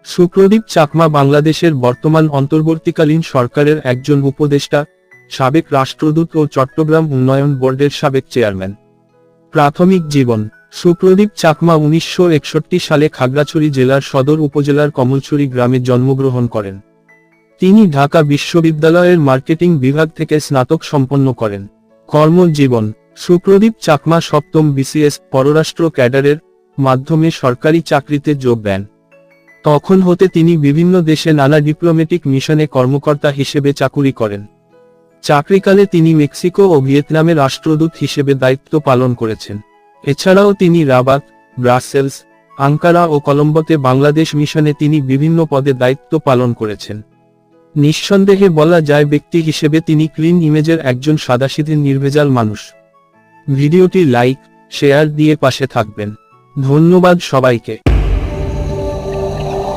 সুপ্রদীপ চাকমা বাংলাদেশের বর্তমান অন্তর্বর্তীকালীন সরকারের একজন উপদেষ্টা, সাবেক রাষ্ট্রদূত ও চট্টগ্রাম উন্নয়ন বোর্ডের সাবেক চেয়ারম্যান। প্রাথমিক জীবন: সুপ্রদীপ চাকমা 1961 সালে খাগড়াছড়ি জেলার সদর উপজেলার কমলছড়ি গ্রামে জন্মগ্রহণ করেন। তিনি ঢাকা বিশ্ববিদ্যালয়ের মার্কেটিং বিভাগ থেকে স্নাতক সম্পন্ন করেন। কর্মজীবন: সুপ্রদীপ চাকমা সপ্তম বিসিএস পররাষ্ট্র ক্যাডারের মাধ্যমে সরকারি চাকরিতে যোগ দেন। তখন হতে তিনি বিভিন্ন দেশে নানা ডিপ্লোম্যাটিক মিশনে কর্মকর্তা হিসেবে চাকুরি করেন। চাকরিকালে তিনি মেক্সিকো ও ভিয়েতনামে রাষ্ট্রদূত হিসেবে দায়িত্ব পালন করেছেন। এছাড়াও তিনি রাবাত, ব্রাসেলস, আঙ্কারা ও কলম্বোতে বাংলাদেশ মিশনে তিনি বিভিন্ন পদে দায়িত্ব পালন করেছেন। নিঃসন্দেহে বলা যায় ব্যক্তি হিসেবে তিনি ক্লিন ইমেজের একজন সাদাসিধে নির্ভেজাল মানুষ। ভিডিওটি লাইক, শেয়ার দিয়ে পাশে থাকবেন। ধন্যবাদ সবাইকে।